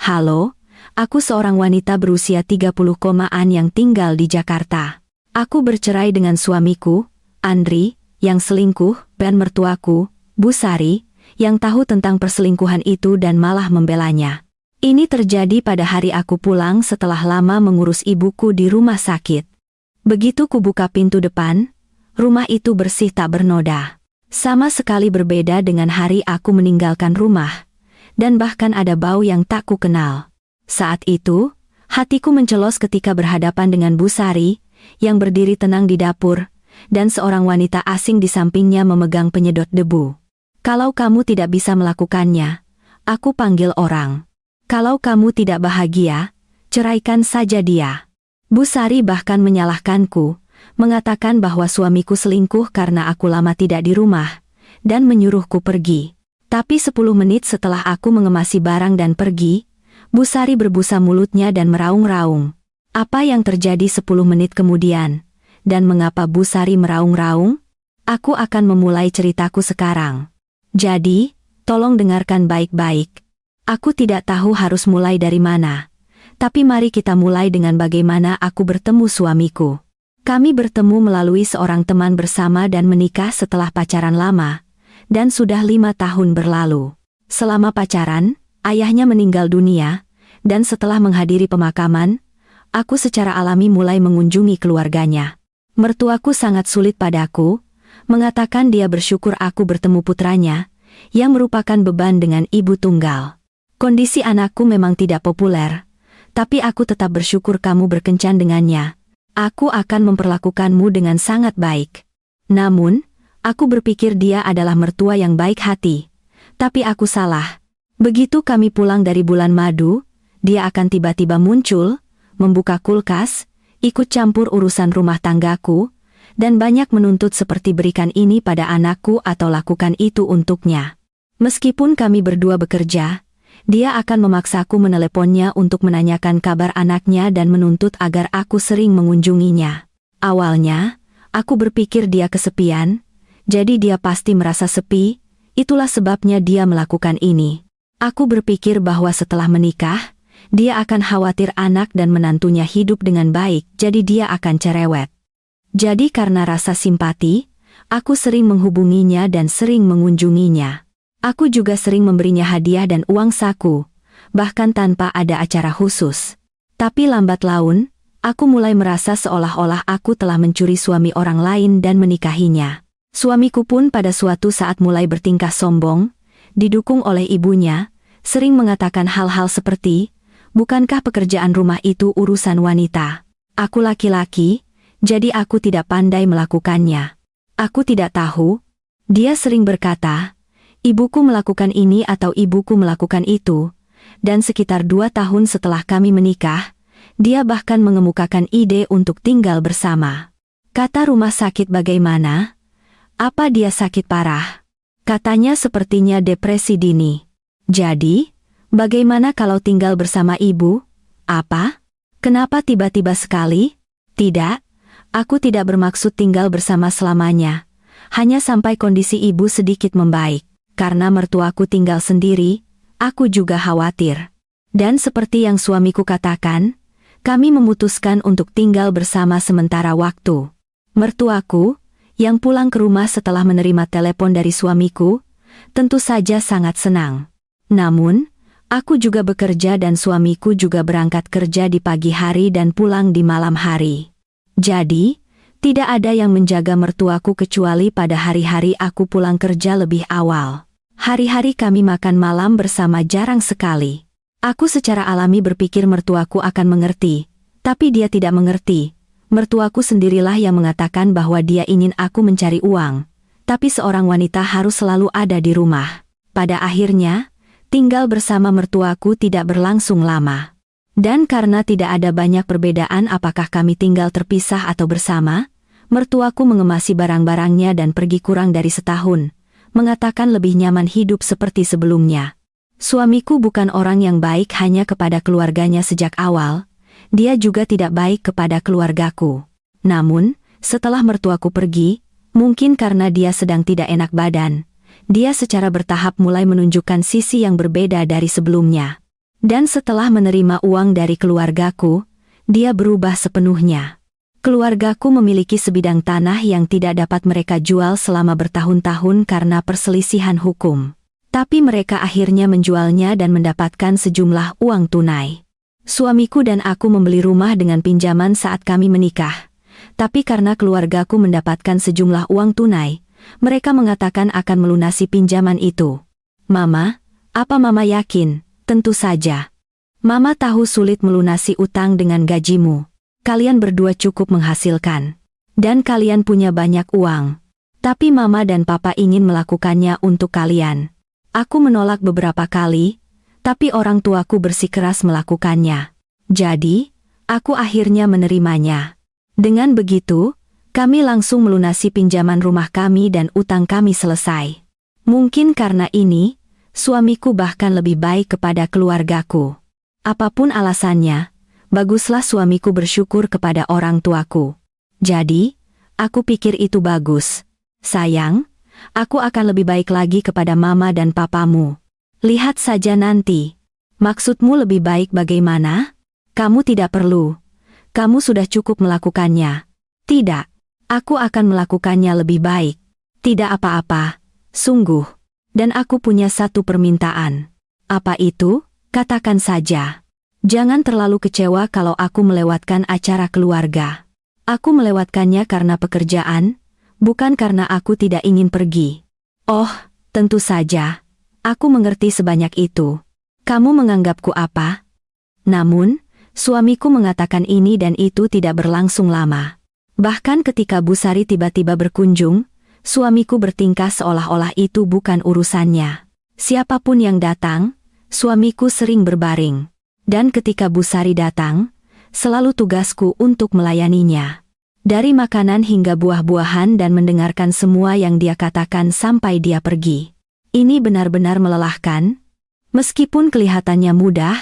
Halo, aku seorang wanita berusia 30-an yang tinggal di Jakarta. Aku bercerai dengan suamiku, Andri, yang selingkuh, dan mertuaku, Bu Sari, yang tahu tentang perselingkuhan itu dan malah membelanya. Ini terjadi pada hari aku pulang setelah lama mengurus ibuku di rumah sakit. Begitu kubuka pintu depan, rumah itu bersih tak bernoda. Sama sekali berbeda dengan hari aku meninggalkan rumah, dan bahkan ada bau yang tak ku kenal. Saat itu, hatiku mencelos ketika berhadapan dengan Bu Sari, yang berdiri tenang di dapur, dan seorang wanita asing di sampingnya memegang penyedot debu. Kalau kamu tidak bisa melakukannya, aku panggil orang. Kalau kamu tidak bahagia, ceraikan saja dia. Bu Sari bahkan menyalahkanku, mengatakan bahwa suamiku selingkuh karena aku lama tidak di rumah, dan menyuruhku pergi. Tapi 10 menit setelah aku mengemasi barang dan pergi, Bu Sari berbusa mulutnya dan meraung-raung. Apa yang terjadi 10 menit kemudian? Dan mengapa Bu Sari meraung-raung? Aku akan memulai ceritaku sekarang. Jadi, tolong dengarkan baik-baik. Aku tidak tahu harus mulai dari mana. Tapi mari kita mulai dengan bagaimana aku bertemu suamiku. Kami bertemu melalui seorang teman bersama dan menikah setelah pacaran lama, dan sudah 5 tahun berlalu. Selama pacaran, ayahnya meninggal dunia, dan setelah menghadiri pemakaman, aku secara alami mulai mengunjungi keluarganya. Mertuaku sangat sulit padaku, mengatakan dia bersyukur aku bertemu putranya, yang merupakan beban dengan ibu tunggal. Kondisi anakku memang tidak populer, tapi aku tetap bersyukur kamu berkencan dengannya. Aku akan memperlakukanmu dengan sangat baik. Namun, aku berpikir dia adalah mertua yang baik hati. Tapi aku salah. Begitu kami pulang dari bulan madu, dia akan tiba-tiba muncul, membuka kulkas, ikut campur urusan rumah tanggaku, dan banyak menuntut seperti berikan ini pada anakku atau lakukan itu untuknya. Meskipun kami berdua bekerja, dia akan memaksaku meneleponnya untuk menanyakan kabar anaknya dan menuntut agar aku sering mengunjunginya. Awalnya, aku berpikir dia kesepian, jadi dia pasti merasa sepi, itulah sebabnya dia melakukan ini. Aku berpikir bahwa setelah menikah, dia akan khawatir anak dan menantunya hidup dengan baik, jadi dia akan cerewet. Jadi karena rasa simpati, aku sering menghubunginya dan sering mengunjunginya. Aku juga sering memberinya hadiah dan uang saku, bahkan tanpa ada acara khusus. Tapi lambat laun, aku mulai merasa seolah-olah aku telah mencuri suami orang lain dan menikahinya. Suamiku pun pada suatu saat mulai bertingkah sombong, didukung oleh ibunya, sering mengatakan hal-hal seperti, bukankah pekerjaan rumah itu urusan wanita? Aku laki-laki, jadi aku tidak pandai melakukannya. Aku tidak tahu. Dia sering berkata, ibuku melakukan ini atau ibuku melakukan itu, dan sekitar 2 tahun setelah kami menikah, dia bahkan mengemukakan ide untuk tinggal bersama. Kata rumah sakit bagaimana? Apa dia sakit parah? Katanya sepertinya depresi dini. Jadi, bagaimana kalau tinggal bersama ibu? Apa? Kenapa tiba-tiba sekali? Tidak, aku tidak bermaksud tinggal bersama selamanya. Hanya sampai kondisi ibu sedikit membaik. Karena mertuaku tinggal sendiri, aku juga khawatir. Dan seperti yang suamiku katakan, kami memutuskan untuk tinggal bersama sementara waktu. Mertuaku, yang pulang ke rumah setelah menerima telepon dari suamiku, tentu saja sangat senang. Namun, aku juga bekerja dan suamiku juga berangkat kerja di pagi hari dan pulang di malam hari. Jadi, tidak ada yang menjaga mertuaku kecuali pada hari-hari aku pulang kerja lebih awal. Hari-hari kami makan malam bersama jarang sekali. Aku secara alami berpikir mertuaku akan mengerti, tapi dia tidak mengerti. Mertuaku sendirilah yang mengatakan bahwa dia ingin aku mencari uang, tapi seorang wanita harus selalu ada di rumah. Pada akhirnya, tinggal bersama mertuaku tidak berlangsung lama. Dan karena tidak ada banyak perbedaan apakah kami tinggal terpisah atau bersama, mertuaku mengemasi barang-barangnya dan pergi kurang dari setahun, mengatakan lebih nyaman hidup seperti sebelumnya. Suamiku bukan orang yang baik hanya kepada keluarganya sejak awal, dia juga tidak baik kepada keluargaku. Namun, setelah mertuaku pergi, mungkin karena dia sedang tidak enak badan, dia secara bertahap mulai menunjukkan sisi yang berbeda dari sebelumnya. Dan setelah menerima uang dari keluargaku, dia berubah sepenuhnya. Keluargaku memiliki sebidang tanah yang tidak dapat mereka jual selama bertahun-tahun karena perselisihan hukum. Tapi mereka akhirnya menjualnya dan mendapatkan sejumlah uang tunai. Suamiku dan aku membeli rumah dengan pinjaman saat kami menikah. Tapi karena keluargaku mendapatkan sejumlah uang tunai, mereka mengatakan akan melunasi pinjaman itu. Mama, apa Mama yakin? Tentu saja. Mama tahu sulit melunasi utang dengan gajimu. Kalian berdua cukup menghasilkan. Dan kalian punya banyak uang. Tapi Mama dan Papa ingin melakukannya untuk kalian. Aku menolak beberapa kali, tapi orang tuaku bersikeras melakukannya. Jadi, aku akhirnya menerimanya. Dengan begitu, kami langsung melunasi pinjaman rumah kami dan utang kami selesai. Mungkin karena ini, suamiku bahkan lebih baik kepada keluargaku. Apapun alasannya, baguslah suamiku bersyukur kepada orang tuaku. Jadi, aku pikir itu bagus. Sayang, aku akan lebih baik lagi kepada Mama dan Papamu. Lihat saja nanti. Maksudmu lebih baik bagaimana? Kamu tidak perlu. Kamu sudah cukup melakukannya. Tidak. Aku akan melakukannya lebih baik. Tidak apa-apa. Sungguh. Dan aku punya satu permintaan. Apa itu? Katakan saja. Jangan terlalu kecewa kalau aku melewatkan acara keluarga. Aku melewatkannya karena pekerjaan, bukan karena aku tidak ingin pergi. Oh, tentu saja. Aku mengerti sebanyak itu. Kamu menganggapku apa? Namun, suamiku mengatakan ini dan itu tidak berlangsung lama. Bahkan ketika Bu Sari tiba-tiba berkunjung, suamiku bertingkah seolah-olah itu bukan urusannya. Siapapun yang datang, suamiku sering berbaring. Dan ketika Bu Sari datang, selalu tugasku untuk melayaninya. Dari makanan hingga buah-buahan dan mendengarkan semua yang dia katakan sampai dia pergi. Ini benar-benar melelahkan. Meskipun kelihatannya mudah,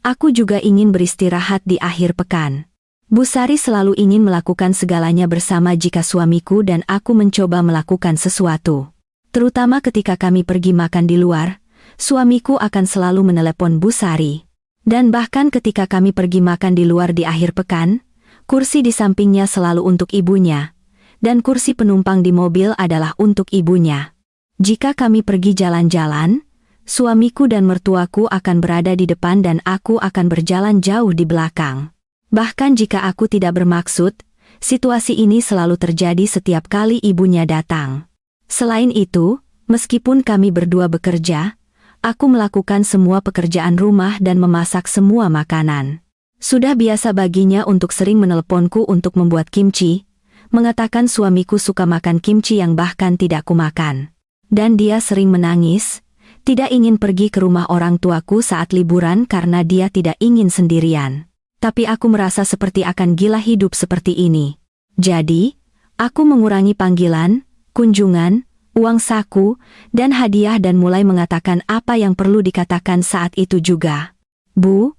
aku juga ingin beristirahat di akhir pekan. Bu Sari selalu ingin melakukan segalanya bersama jika suamiku dan aku mencoba melakukan sesuatu. Terutama ketika kami pergi makan di luar, suamiku akan selalu menelepon Bu Sari. Dan bahkan ketika kami pergi makan di luar di akhir pekan, kursi di sampingnya selalu untuk ibunya, dan kursi penumpang di mobil adalah untuk ibunya. Jika kami pergi jalan-jalan, suamiku dan mertuaku akan berada di depan dan aku akan berjalan jauh di belakang. Bahkan jika aku tidak bermaksud, situasi ini selalu terjadi setiap kali ibunya datang. Selain itu, meskipun kami berdua bekerja, aku melakukan semua pekerjaan rumah dan memasak semua makanan. Sudah biasa baginya untuk sering menelponku untuk membuat kimchi, mengatakan suamiku suka makan kimchi yang bahkan tidak kumakan. Dan dia sering menangis, tidak ingin pergi ke rumah orang tuaku saat liburan karena dia tidak ingin sendirian. Tapi aku merasa seperti akan gila hidup seperti ini. Jadi, aku mengurangi panggilan, kunjungan, uang saku, dan hadiah dan mulai mengatakan apa yang perlu dikatakan saat itu juga. Bu,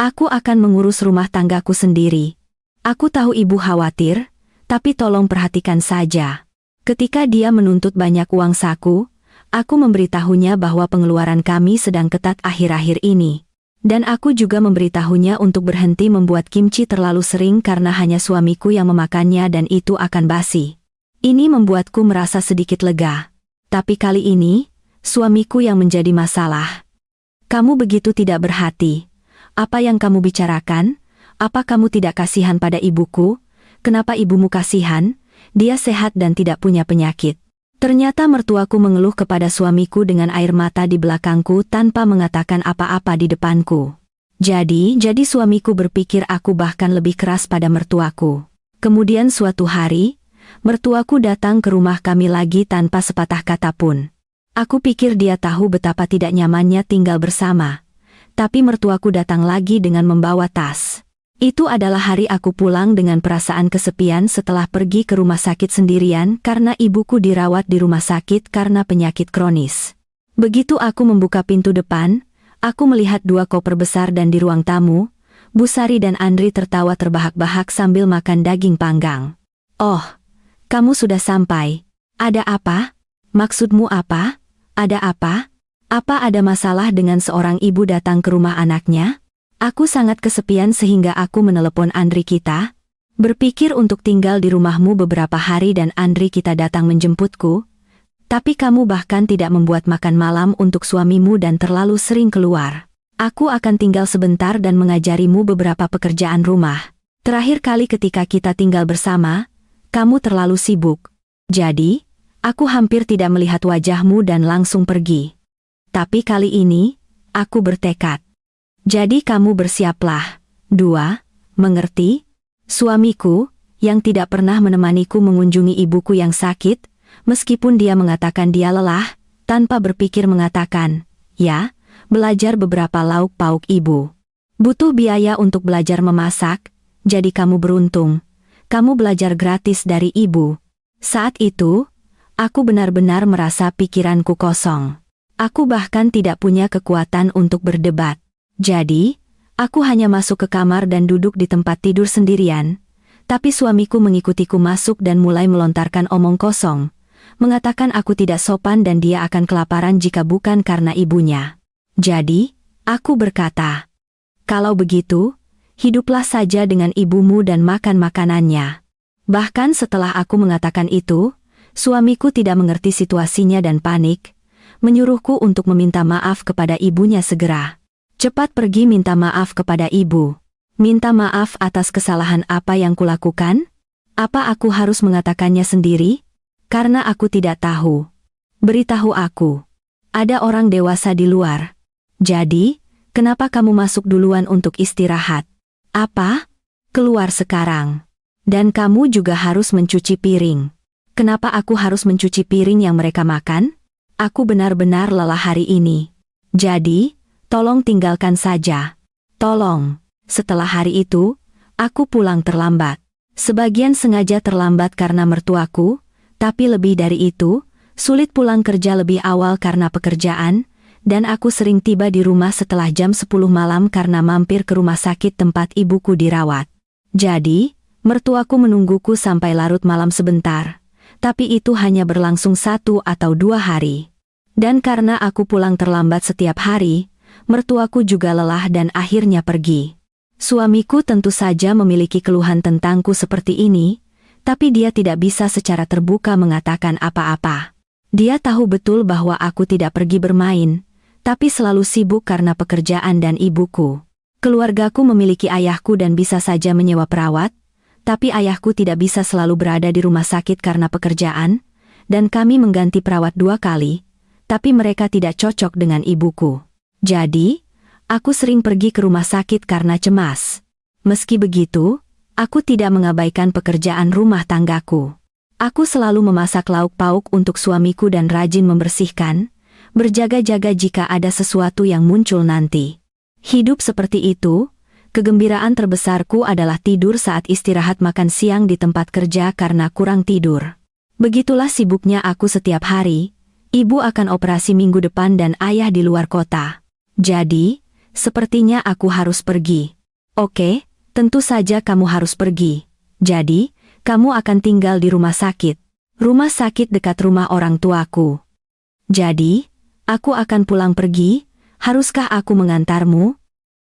aku akan mengurus rumah tanggaku sendiri. Aku tahu ibu khawatir, tapi tolong perhatikan saja. Ketika dia menuntut banyak uang saku, aku memberitahunya bahwa pengeluaran kami sedang ketat akhir-akhir ini. Dan aku juga memberitahunya untuk berhenti membuat kimchi terlalu sering karena hanya suamiku yang memakannya dan itu akan basi. Ini membuatku merasa sedikit lega. Tapi kali ini, suamiku yang menjadi masalah. Kamu begitu tidak berhati. Apa yang kamu bicarakan? Apa kamu tidak kasihan pada ibuku? Kenapa ibumu kasihan? Dia sehat dan tidak punya penyakit. Ternyata mertuaku mengeluh kepada suamiku dengan air mata di belakangku tanpa mengatakan apa-apa di depanku. Jadi suamiku berpikir aku bahkan lebih keras pada mertuaku. Kemudian suatu hari, mertuaku datang ke rumah kami lagi tanpa sepatah kata pun. Aku pikir dia tahu betapa tidak nyamannya tinggal bersama. Tapi mertuaku datang lagi dengan membawa tas. Itu adalah hari aku pulang dengan perasaan kesepian setelah pergi ke rumah sakit sendirian karena ibuku dirawat di rumah sakit karena penyakit kronis. Begitu aku membuka pintu depan, aku melihat 2 koper besar dan di ruang tamu, Bu Sari dan Andri tertawa terbahak-bahak sambil makan daging panggang. Oh, kamu sudah sampai. Ada apa? Maksudmu apa? Ada apa? Apa ada masalah dengan seorang ibu datang ke rumah anaknya? Aku sangat kesepian sehingga aku menelepon Andri kita. Berpikir untuk tinggal di rumahmu beberapa hari dan Andri kita datang menjemputku. Tapi kamu bahkan tidak membuat makan malam untuk suamimu dan terlalu sering keluar. Aku akan tinggal sebentar dan mengajarimu beberapa pekerjaan rumah. Terakhir kali ketika kita tinggal bersama, kamu terlalu sibuk. Jadi, aku hampir tidak melihat wajahmu dan langsung pergi. Tapi kali ini, aku bertekad. Jadi kamu bersiaplah. 2. Mengerti? Suamiku, yang tidak pernah menemaniku mengunjungi ibuku yang sakit, meskipun dia mengatakan dia lelah, tanpa berpikir mengatakan, ya, belajar beberapa lauk pauk ibu. Butuh biaya untuk belajar memasak, jadi kamu beruntung. Kamu belajar gratis dari ibu. Saat itu, aku benar-benar merasa pikiranku kosong. Aku bahkan tidak punya kekuatan untuk berdebat. Jadi, aku hanya masuk ke kamar dan duduk di tempat tidur sendirian. Tapi suamiku mengikutiku masuk dan mulai melontarkan omong kosong. Mengatakan aku tidak sopan dan dia akan kelaparan jika bukan karena ibunya. Jadi, aku berkata, kalau begitu, hiduplah saja dengan ibumu dan makan makanannya. Bahkan setelah aku mengatakan itu, suamiku tidak mengerti situasinya dan panik, menyuruhku untuk meminta maaf kepada ibunya segera. Cepat pergi minta maaf kepada ibu. Minta maaf atas kesalahan apa yang kulakukan? Apa aku harus mengatakannya sendiri? Karena aku tidak tahu. Beritahu aku. Ada orang dewasa di luar. Jadi, kenapa kamu masuk duluan untuk istirahat? Apa? Keluar sekarang. Dan kamu juga harus mencuci piring. Kenapa aku harus mencuci piring yang mereka makan? Aku benar-benar lelah hari ini. Jadi, tolong tinggalkan saja. Tolong. Setelah hari itu, aku pulang terlambat. Sebagian sengaja terlambat karena mertuaku, tapi lebih dari itu, sulit pulang kerja lebih awal karena pekerjaan, dan aku sering tiba di rumah setelah jam 10 malam karena mampir ke rumah sakit tempat ibuku dirawat. Jadi, mertuaku menungguku sampai larut malam sebentar. Tapi itu hanya berlangsung 1 atau 2 hari. Dan karena aku pulang terlambat setiap hari, mertuaku juga lelah dan akhirnya pergi. Suamiku tentu saja memiliki keluhan tentangku seperti ini, tapi dia tidak bisa secara terbuka mengatakan apa-apa. Dia tahu betul bahwa aku tidak pergi bermain, tapi selalu sibuk karena pekerjaan dan ibuku. Keluargaku memiliki ayahku dan bisa saja menyewa perawat, tapi ayahku tidak bisa selalu berada di rumah sakit karena pekerjaan, dan kami mengganti perawat 2 kali, tapi mereka tidak cocok dengan ibuku. Jadi, aku sering pergi ke rumah sakit karena cemas. Meski begitu, aku tidak mengabaikan pekerjaan rumah tanggaku. Aku selalu memasak lauk pauk untuk suamiku dan rajin membersihkan, berjaga-jaga jika ada sesuatu yang muncul nanti. Hidup seperti itu. Kegembiraan terbesarku adalah tidur saat istirahat makan siang di tempat kerja karena kurang tidur. Begitulah sibuknya aku setiap hari. Ibu akan operasi minggu depan dan ayah di luar kota. Jadi, sepertinya aku harus pergi. Oke, tentu saja kamu harus pergi. Jadi, kamu akan tinggal di rumah sakit. Rumah sakit dekat rumah orang tuaku. Jadi, aku akan pulang pergi. Haruskah aku mengantarmu?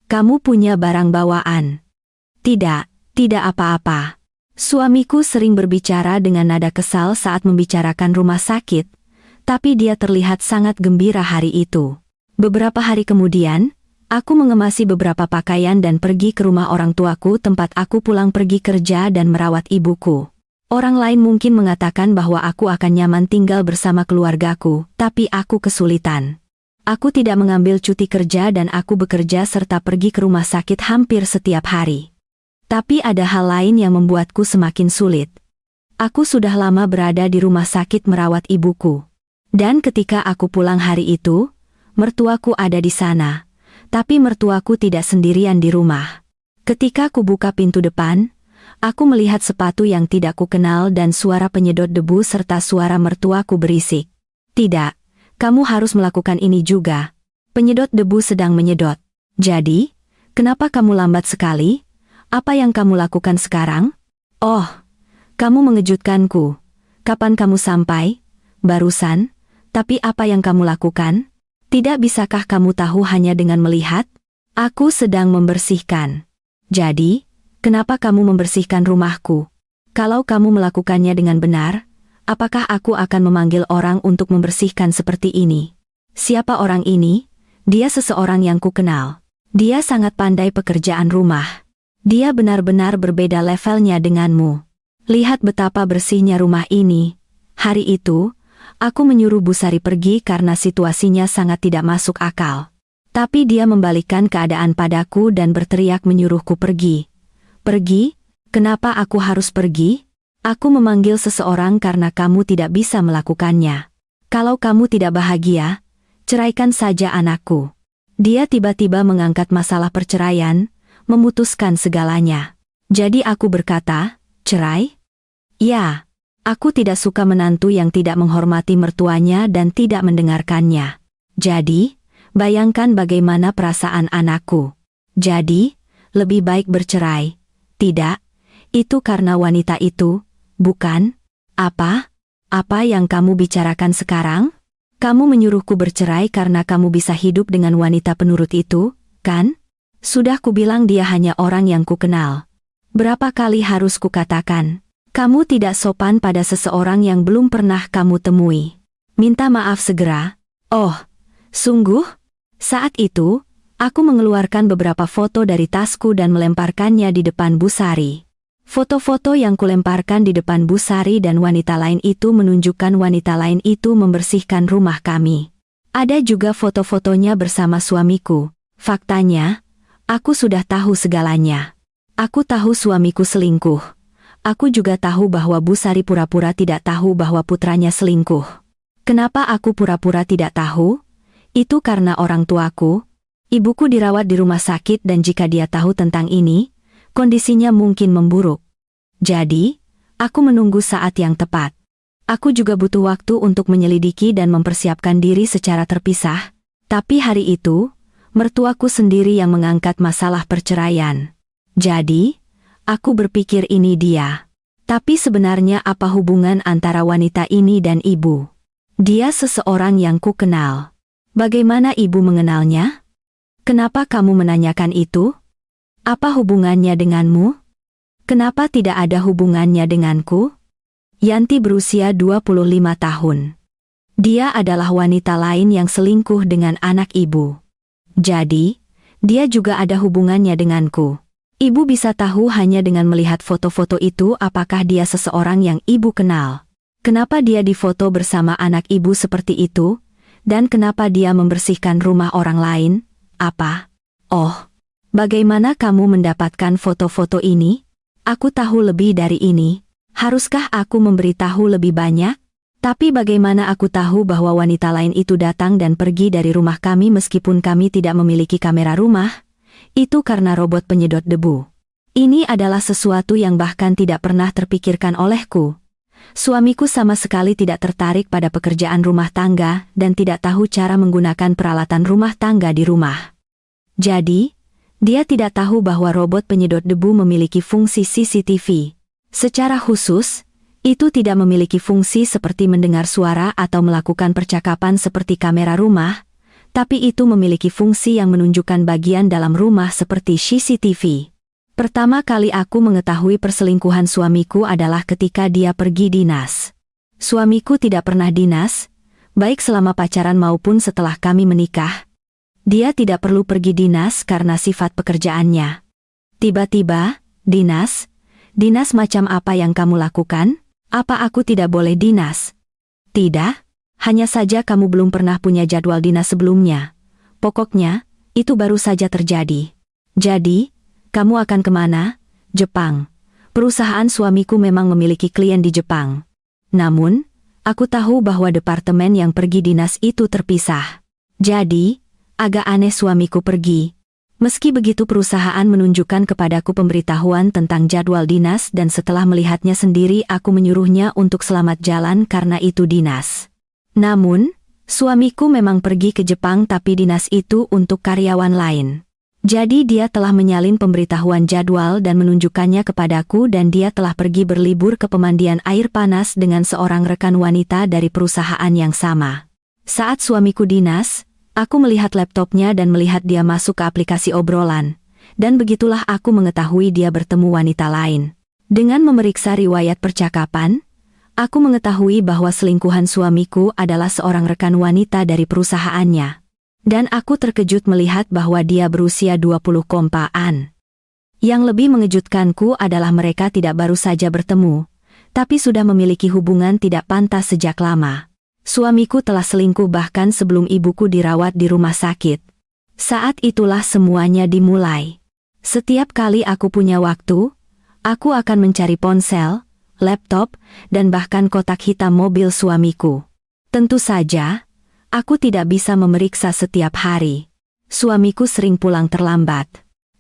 Kamu punya barang bawaan? Tidak, tidak apa-apa. Suamiku sering berbicara dengan nada kesal saat membicarakan rumah sakit, tapi dia terlihat sangat gembira hari itu. Beberapa hari kemudian, aku mengemasi beberapa pakaian dan pergi ke rumah orang tuaku tempat aku pulang pergi kerja dan merawat ibuku. Orang lain mungkin mengatakan bahwa aku akan nyaman tinggal bersama keluargaku, tapi aku kesulitan. Aku tidak mengambil cuti kerja dan aku bekerja serta pergi ke rumah sakit hampir setiap hari. Tapi ada hal lain yang membuatku semakin sulit. Aku sudah lama berada di rumah sakit merawat ibuku. Dan ketika aku pulang hari itu, mertuaku ada di sana. Tapi mertuaku tidak sendirian di rumah. Ketika ku buka pintu depan, aku melihat sepatu yang tidak kukenal dan suara penyedot debu serta suara mertuaku berisik. Tidak. Kamu harus melakukan ini juga. Penyedot debu sedang menyedot. Jadi, kenapa kamu lambat sekali? Apa yang kamu lakukan sekarang? Oh, kamu mengejutkanku. Kapan kamu sampai? Barusan. Tapi apa yang kamu lakukan? Tidak bisakah kamu tahu hanya dengan melihat? Aku sedang membersihkan. Jadi, kenapa kamu membersihkan rumahku? Kalau kamu melakukannya dengan benar, apakah aku akan memanggil orang untuk membersihkan seperti ini? Siapa orang ini? Dia seseorang yang kukenal. Dia sangat pandai pekerjaan rumah. Dia benar-benar berbeda levelnya denganmu. Lihat betapa bersihnya rumah ini. Hari itu, aku menyuruh Busari pergi karena situasinya sangat tidak masuk akal. Tapi dia membalikkan keadaan padaku dan berteriak menyuruhku pergi. Pergi? Kenapa aku harus pergi? Aku memanggil seseorang karena kamu tidak bisa melakukannya. Kalau kamu tidak bahagia, ceraikan saja anakku. Dia tiba-tiba mengangkat masalah perceraian, memutuskan segalanya. Jadi aku berkata, cerai? Ya. Aku tidak suka menantu yang tidak menghormati mertuanya dan tidak mendengarkannya. Jadi, bayangkan bagaimana perasaan anakku. Jadi, lebih baik bercerai. Tidak, itu karena wanita itu, bukan? Apa? Apa yang kamu bicarakan sekarang? Kamu menyuruhku bercerai karena kamu bisa hidup dengan wanita penurut itu, kan? Sudah kubilang dia hanya orang yang kukenal. Berapa kali harus kukatakan? Kamu tidak sopan pada seseorang yang belum pernah kamu temui. Minta maaf segera. Oh, sungguh? Saat itu, aku mengeluarkan beberapa foto dari tasku dan melemparkannya di depan Busari. Foto-foto yang kulemparkan di depan Busari dan wanita lain itu menunjukkan wanita lain itu membersihkan rumah kami. Ada juga foto-fotonya bersama suamiku. Faktanya, aku sudah tahu segalanya. Aku tahu suamiku selingkuh. Aku juga tahu bahwa Busari pura-pura tidak tahu bahwa putranya selingkuh. Kenapa aku pura-pura tidak tahu? Itu karena orang tuaku. Ibuku dirawat di rumah sakit dan jika dia tahu tentang ini, kondisinya mungkin memburuk. Jadi, aku menunggu saat yang tepat. Aku juga butuh waktu untuk menyelidiki dan mempersiapkan diri secara terpisah. Tapi hari itu, mertuaku sendiri yang mengangkat masalah perceraian. Jadi, aku berpikir ini dia. Tapi sebenarnya apa hubungan antara wanita ini dan ibu? Dia seseorang yang kukenal. Bagaimana ibu mengenalnya? Kenapa kamu menanyakan itu? Apa hubungannya denganmu? Kenapa tidak ada hubungannya denganku? Yanti berusia 25 tahun. Dia adalah wanita lain yang selingkuh dengan anak ibu. Jadi, dia juga ada hubungannya denganku. Ibu bisa tahu hanya dengan melihat foto-foto itu apakah dia seseorang yang ibu kenal. Kenapa dia difoto bersama anak ibu seperti itu? Dan kenapa dia membersihkan rumah orang lain? Apa? Oh, bagaimana kamu mendapatkan foto-foto ini? Aku tahu lebih dari ini. Haruskah aku memberitahu lebih banyak? Tapi bagaimana aku tahu bahwa wanita lain itu datang dan pergi dari rumah kami meskipun kami tidak memiliki kamera rumah? Itu karena robot penyedot debu. Ini adalah sesuatu yang bahkan tidak pernah terpikirkan olehku. Suamiku sama sekali tidak tertarik pada pekerjaan rumah tangga dan tidak tahu cara menggunakan peralatan rumah tangga di rumah. Jadi, dia tidak tahu bahwa robot penyedot debu memiliki fungsi CCTV. Secara khusus, itu tidak memiliki fungsi seperti mendengar suara atau melakukan percakapan seperti kamera rumah, tapi itu memiliki fungsi yang menunjukkan bagian dalam rumah seperti CCTV. Pertama kali aku mengetahui perselingkuhan suamiku adalah ketika dia pergi dinas. Suamiku tidak pernah dinas, baik selama pacaran maupun setelah kami menikah. Dia tidak perlu pergi dinas karena sifat pekerjaannya. Tiba-tiba, dinas macam apa yang kamu lakukan? Apa aku tidak boleh dinas? Tidak. Hanya saja kamu belum pernah punya jadwal dinas sebelumnya. Pokoknya, itu baru saja terjadi. Jadi, kamu akan kemana? Jepang. Perusahaan suamiku memang memiliki klien di Jepang. Namun, aku tahu bahwa departemen yang pergi dinas itu terpisah. Jadi, agak aneh suamiku pergi. Meski begitu perusahaan menunjukkan kepadaku pemberitahuan tentang jadwal dinas dan setelah melihatnya sendiri aku menyuruhnya untuk selamat jalan karena itu dinas. Namun, suamiku memang pergi ke Jepang tapi dinas itu untuk karyawan lain. Jadi dia telah menyalin pemberitahuan jadwal dan menunjukkannya kepadaku dan dia telah pergi berlibur ke pemandian air panas dengan seorang rekan wanita dari perusahaan yang sama. Saat suamiku dinas, Aku melihat laptopnya dan melihat dia masuk ke aplikasi obrolan. Dan begitulah aku mengetahui dia bertemu wanita lain. Dengan memeriksa riwayat percakapan, aku mengetahui bahwa selingkuhan suamiku adalah seorang rekan wanita dari perusahaannya. Dan aku terkejut melihat bahwa dia berusia 20-an. Yang lebih mengejutkanku adalah mereka tidak baru saja bertemu, tapi sudah memiliki hubungan tidak pantas sejak lama. Suamiku telah selingkuh bahkan sebelum ibuku dirawat di rumah sakit. Saat itulah semuanya dimulai. Setiap kali aku punya waktu, aku akan mencari ponsel, laptop, dan bahkan kotak hitam mobil suamiku. Tentu saja, aku tidak bisa memeriksa setiap hari. Suamiku sering pulang terlambat.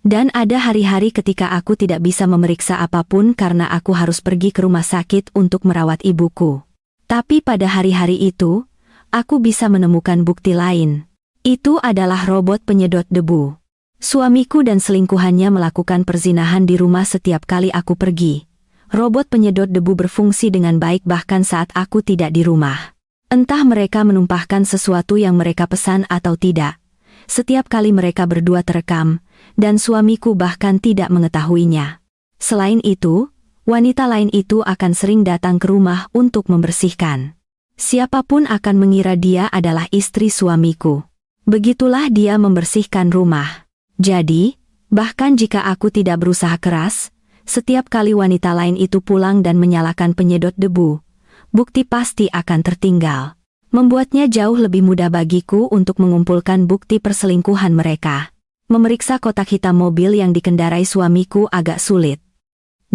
Dan ada hari-hari ketika aku tidak bisa memeriksa apapun karena aku harus pergi ke rumah sakit untuk merawat ibuku. Tapi pada hari-hari itu, aku bisa menemukan bukti lain. Itu adalah robot penyedot debu. Suamiku dan selingkuhannya melakukan perzinahan di rumah setiap kali aku pergi. Robot penyedot debu berfungsi dengan baik bahkan saat aku tidak di rumah. Entah mereka menumpahkan sesuatu yang mereka pesan atau tidak. Setiap kali mereka berdua terekam, dan suamiku bahkan tidak mengetahuinya. Selain itu, wanita lain itu akan sering datang ke rumah untuk membersihkan. Siapapun akan mengira dia adalah istri suamiku. Begitulah dia membersihkan rumah. Jadi, bahkan jika aku tidak berusaha keras, setiap kali wanita lain itu pulang dan menyalakan penyedot debu, bukti pasti akan tertinggal. Membuatnya jauh lebih mudah bagiku untuk mengumpulkan bukti perselingkuhan mereka. Memeriksa kotak hitam mobil yang dikendarai suamiku agak sulit.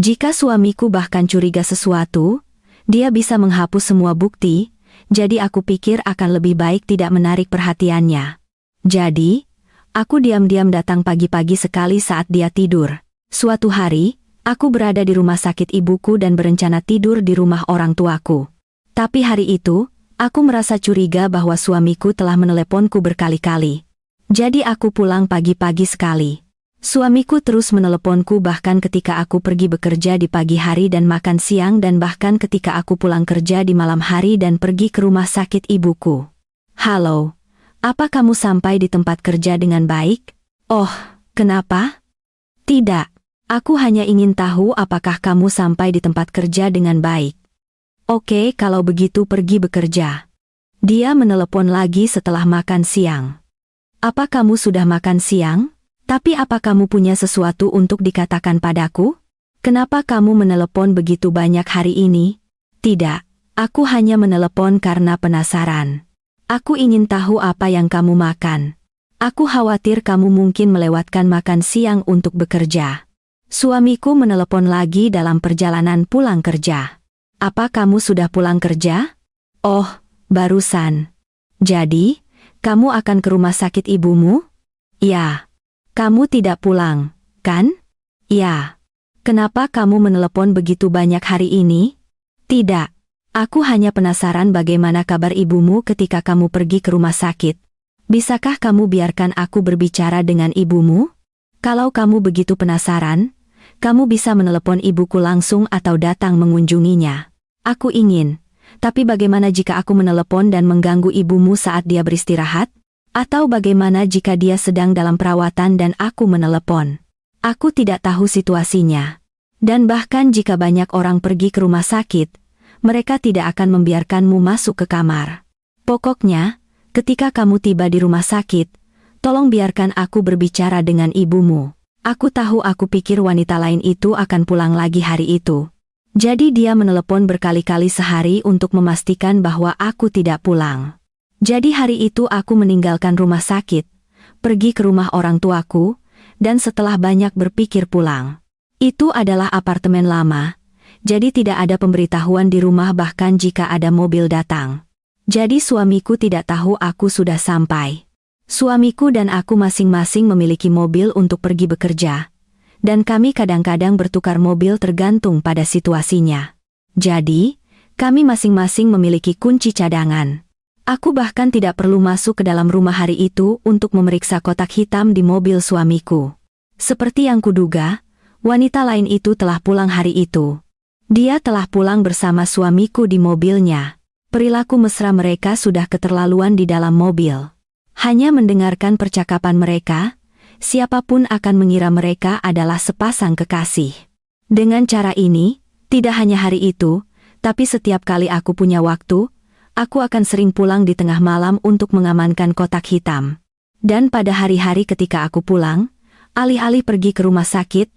Jika suamiku bahkan curiga sesuatu, dia bisa menghapus semua bukti, jadi aku pikir akan lebih baik tidak menarik perhatiannya. Jadi, aku diam-diam datang pagi-pagi sekali saat dia tidur. Suatu hari, aku berada di rumah sakit ibuku dan berencana tidur di rumah orang tuaku. Tapi hari itu, aku merasa curiga bahwa suamiku telah meneleponku berkali-kali. Jadi aku pulang pagi-pagi sekali. Suamiku terus meneleponku bahkan ketika aku pergi bekerja di pagi hari dan makan siang dan bahkan ketika aku pulang kerja di malam hari dan pergi ke rumah sakit ibuku. Halo, apa kamu sampai di tempat kerja dengan baik? Oh, kenapa? Tidak, aku hanya ingin tahu apakah kamu sampai di tempat kerja dengan baik. Oke, kalau begitu pergi bekerja. Dia menelepon lagi setelah makan siang. Apa kamu sudah makan siang? Tapi apa kamu punya sesuatu untuk dikatakan padaku? Kenapa kamu menelepon begitu banyak hari ini? Tidak, aku hanya menelepon karena penasaran. Aku ingin tahu apa yang kamu makan. Aku khawatir kamu mungkin melewatkan makan siang untuk bekerja. Suamiku menelepon lagi dalam perjalanan pulang kerja. Apa kamu sudah pulang kerja? Oh, barusan. Jadi, kamu akan ke rumah sakit ibumu? Ya. Kamu tidak pulang, kan? Ya. Kenapa kamu menelepon begitu banyak hari ini? Tidak. Aku hanya penasaran bagaimana kabar ibumu ketika kamu pergi ke rumah sakit. Bisakah kamu biarkan aku berbicara dengan ibumu? Kalau kamu begitu penasaran, kamu bisa menelepon ibuku langsung atau datang mengunjunginya. Aku ingin. Tapi bagaimana jika aku menelepon dan mengganggu ibumu saat dia beristirahat? Atau bagaimana jika dia sedang dalam perawatan dan aku menelepon? Aku tidak tahu situasinya. Dan bahkan jika banyak orang pergi ke rumah sakit, mereka tidak akan membiarkanmu masuk ke kamar. Pokoknya, ketika kamu tiba di rumah sakit, tolong biarkan aku berbicara dengan ibumu. Aku pikir wanita lain itu akan pulang lagi hari itu. Jadi dia menelepon berkali-kali sehari untuk memastikan bahwa aku tidak pulang. Jadi hari itu aku meninggalkan rumah sakit, pergi ke rumah orang tuaku, dan setelah banyak berpikir pulang. Itu adalah apartemen lama, jadi tidak ada pemberitahuan di rumah bahkan jika ada mobil datang. Jadi suamiku tidak tahu aku sudah sampai. Suamiku dan aku masing-masing memiliki mobil untuk pergi bekerja, dan kami kadang-kadang bertukar mobil tergantung pada situasinya. Jadi, kami masing-masing memiliki kunci cadangan. Aku bahkan tidak perlu masuk ke dalam rumah hari itu untuk memeriksa kotak hitam di mobil suamiku. Seperti yang kuduga, wanita lain itu telah pulang hari itu. Dia telah pulang bersama suamiku di mobilnya. Perilaku mesra mereka sudah keterlaluan di dalam mobil. Hanya mendengarkan percakapan mereka, siapapun akan mengira mereka adalah sepasang kekasih. Dengan cara ini, tidak hanya hari itu, tapi setiap kali aku punya waktu, aku akan sering pulang di tengah malam untuk mengamankan kotak hitam. Dan pada hari-hari ketika aku pulang, alih-alih pergi ke rumah sakit,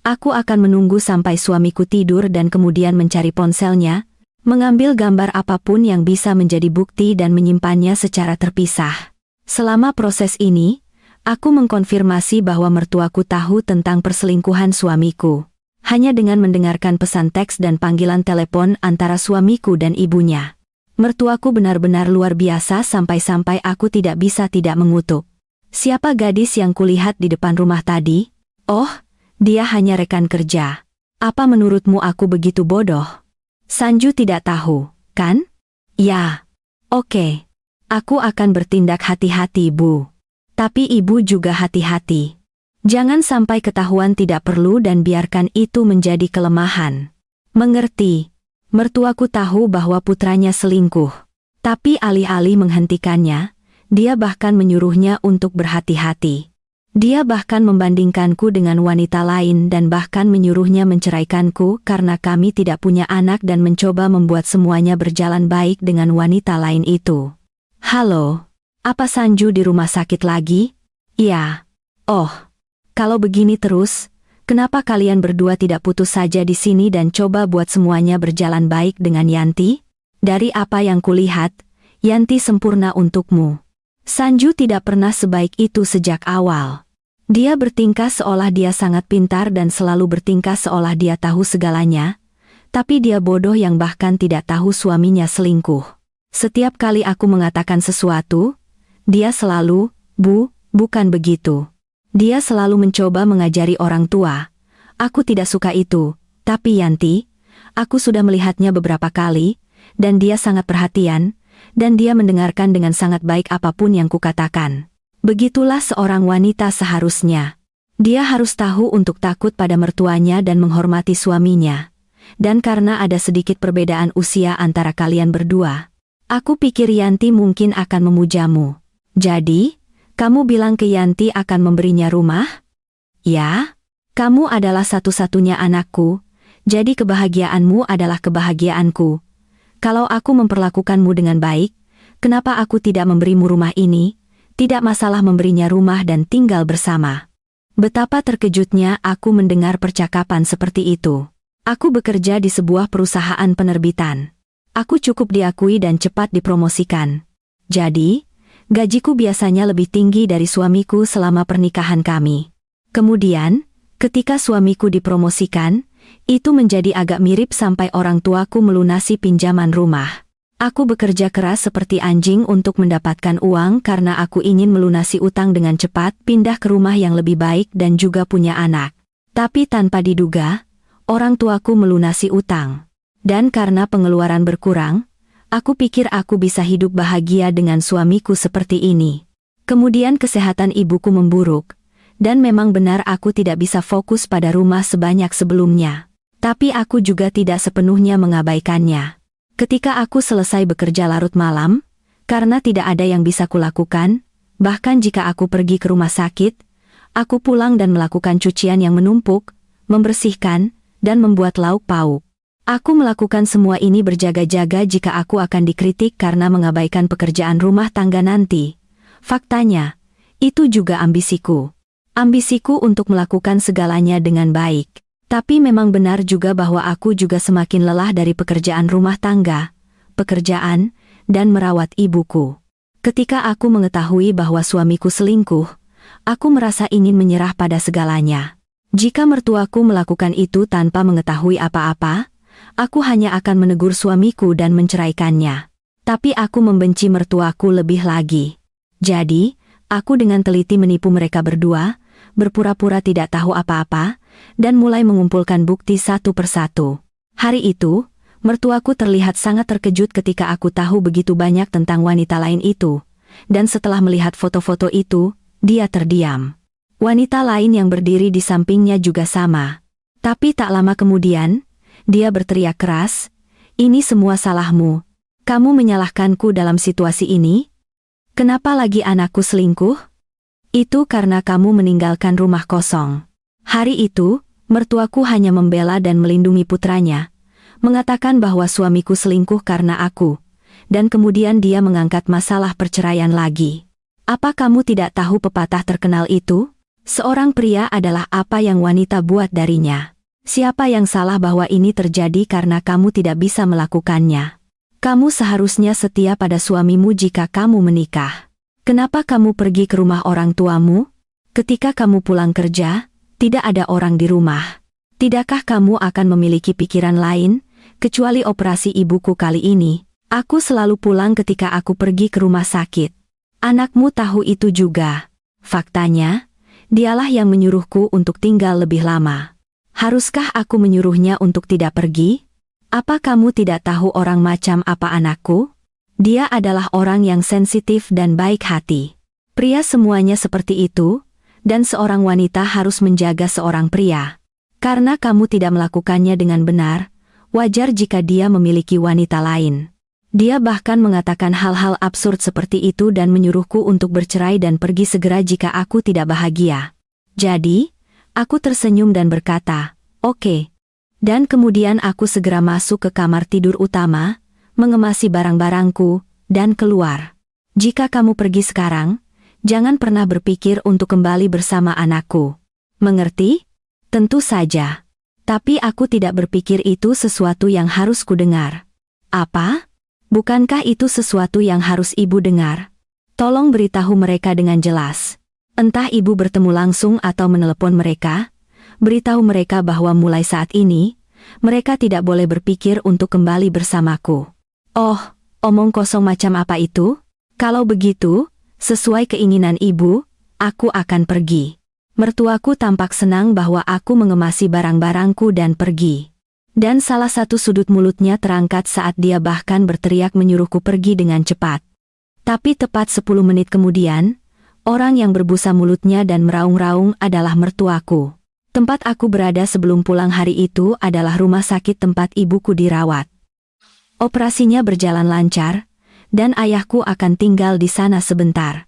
aku akan menunggu sampai suamiku tidur dan kemudian mencari ponselnya, mengambil gambar apapun yang bisa menjadi bukti dan menyimpannya secara terpisah. Selama proses ini, aku mengkonfirmasi bahwa mertuaku tahu tentang perselingkuhan suamiku. Hanya dengan mendengarkan pesan teks dan panggilan telepon antara suamiku dan ibunya. Mertuaku benar-benar luar biasa sampai-sampai aku tidak bisa tidak mengutuk. Siapa gadis yang kulihat di depan rumah tadi? Oh, dia hanya rekan kerja. Apa menurutmu aku begitu bodoh? Sanju tidak tahu, kan? Ya. Oke. Aku akan bertindak hati-hati, Bu. Tapi ibu juga hati-hati. Jangan sampai ketahuan tidak perlu dan biarkan itu menjadi kelemahan. Mengerti? Mertuaku tahu bahwa putranya selingkuh. Tapi alih-alih menghentikannya, dia bahkan menyuruhnya untuk berhati-hati. Dia bahkan membandingkanku dengan wanita lain dan bahkan menyuruhnya menceraikanku karena kami tidak punya anak dan mencoba membuat semuanya berjalan baik dengan wanita lain itu. Halo, apa Sanju di rumah sakit lagi? Ya. Oh. Kalau begini terus, kenapa kalian berdua tidak putus saja di sini dan coba buat semuanya berjalan baik dengan Yanti? Dari apa yang kulihat, Yanti sempurna untukmu. Sanju tidak pernah sebaik itu sejak awal. Dia bertingkah seolah dia sangat pintar dan selalu bertingkah seolah dia tahu segalanya, tapi dia bodoh yang bahkan tidak tahu suaminya selingkuh. Setiap kali aku mengatakan sesuatu, dia selalu, Bu, bukan begitu. Dia selalu mencoba mengajari orang tua. Aku tidak suka itu, tapi Yanti, aku sudah melihatnya beberapa kali, dan dia sangat perhatian, dan dia mendengarkan dengan sangat baik apapun yang kukatakan. Begitulah seorang wanita seharusnya. Dia harus tahu untuk takut pada mertuanya dan menghormati suaminya. Dan karena ada sedikit perbedaan usia antara kalian berdua, aku pikir Yanti mungkin akan memujamu. Jadi, kamu bilang ke Yanti akan memberinya rumah? Ya, kamu adalah satu-satunya anakku, jadi kebahagiaanmu adalah kebahagiaanku. Kalau aku memperlakukanmu dengan baik, kenapa aku tidak memberimu rumah ini? Tidak masalah memberinya rumah dan tinggal bersama. Betapa terkejutnya aku mendengar percakapan seperti itu. Aku bekerja di sebuah perusahaan penerbitan. Aku cukup diakui dan cepat dipromosikan. Jadi, gajiku biasanya lebih tinggi dari suamiku selama pernikahan kami. Kemudian, ketika suamiku dipromosikan, itu menjadi agak mirip sampai orang tuaku melunasi pinjaman rumah. Aku bekerja keras seperti anjing untuk mendapatkan uang karena aku ingin melunasi utang dengan cepat, pindah ke rumah yang lebih baik dan juga punya anak. Tapi tanpa diduga, orang tuaku melunasi utang. Dan karena pengeluaran berkurang, aku pikir aku bisa hidup bahagia dengan suamiku seperti ini. Kemudian kesehatan ibuku memburuk, dan memang benar aku tidak bisa fokus pada rumah sebanyak sebelumnya. Tapi aku juga tidak sepenuhnya mengabaikannya. Ketika aku selesai bekerja larut malam, karena tidak ada yang bisa kulakukan, bahkan jika aku pergi ke rumah sakit, aku pulang dan melakukan cucian yang menumpuk, membersihkan, dan membuat lauk pauk. Aku melakukan semua ini berjaga-jaga jika aku akan dikritik karena mengabaikan pekerjaan rumah tangga nanti. Faktanya, itu juga ambisiku. Ambisiku untuk melakukan segalanya dengan baik. Tapi memang benar juga bahwa aku juga semakin lelah dari pekerjaan rumah tangga, pekerjaan, dan merawat ibuku. Ketika aku mengetahui bahwa suamiku selingkuh, aku merasa ingin menyerah pada segalanya. Jika mertuaku melakukan itu tanpa mengetahui apa-apa, aku hanya akan menegur suamiku dan menceraikannya. Tapi aku membenci mertuaku lebih lagi. Jadi, aku dengan teliti menipu mereka berdua, berpura-pura tidak tahu apa-apa, dan mulai mengumpulkan bukti satu persatu. Hari itu, mertuaku terlihat sangat terkejut ketika aku tahu begitu banyak tentang wanita lain itu, dan setelah melihat foto-foto itu, dia terdiam. Wanita lain yang berdiri di sampingnya juga sama. Tapi tak lama kemudian, dia berteriak keras, "Ini semua salahmu. Kamu menyalahkanku dalam situasi ini?" Kenapa lagi anakku selingkuh? Itu karena kamu meninggalkan rumah kosong. Hari itu, mertuaku hanya membela dan melindungi putranya, mengatakan bahwa suamiku selingkuh karena aku, dan kemudian dia mengangkat masalah perceraian lagi. Apa kamu tidak tahu pepatah terkenal itu? Seorang pria adalah apa yang wanita buat darinya. Siapa yang salah bahwa ini terjadi karena kamu tidak bisa melakukannya? Kamu seharusnya setia pada suamimu jika kamu menikah. Kenapa kamu pergi ke rumah orang tuamu? Ketika kamu pulang kerja, tidak ada orang di rumah. Tidakkah kamu akan memiliki pikiran lain? Kecuali operasi ibuku kali ini, aku selalu pulang ketika aku pergi ke rumah sakit. Anakmu tahu itu juga. Faktanya, dialah yang menyuruhku untuk tinggal lebih lama. Haruskah aku menyuruhnya untuk tidak pergi? Apa kamu tidak tahu orang macam apa anakku? Dia adalah orang yang sensitif dan baik hati. Pria semuanya seperti itu, dan seorang wanita harus menjaga seorang pria. Karena kamu tidak melakukannya dengan benar, wajar jika dia memiliki wanita lain. Dia bahkan mengatakan hal-hal absurd seperti itu dan menyuruhku untuk bercerai dan pergi segera jika aku tidak bahagia. Jadi, aku tersenyum dan berkata, "Oke." Dan kemudian aku segera masuk ke kamar tidur utama, mengemasi barang-barangku, dan keluar. Jika kamu pergi sekarang, jangan pernah berpikir untuk kembali bersama anakku. Mengerti? Tentu saja. Tapi aku tidak berpikir itu sesuatu yang harus kudengar. Apa? Bukankah itu sesuatu yang harus ibu dengar? Tolong beritahu mereka dengan jelas. Entah ibu bertemu langsung atau menelepon mereka, beritahu mereka bahwa mulai saat ini, mereka tidak boleh berpikir untuk kembali bersamaku. Oh, omong kosong macam apa itu? Kalau begitu, sesuai keinginan ibu, aku akan pergi. Mertuaku tampak senang bahwa aku mengemasi barang-barangku dan pergi. Dan salah satu sudut mulutnya terangkat saat dia bahkan berteriak menyuruhku pergi dengan cepat. Tapi tepat 10 menit kemudian, orang yang berbusa mulutnya dan meraung-raung adalah mertuaku. Tempat aku berada sebelum pulang hari itu adalah rumah sakit tempat ibuku dirawat. Operasinya berjalan lancar, dan ayahku akan tinggal di sana sebentar.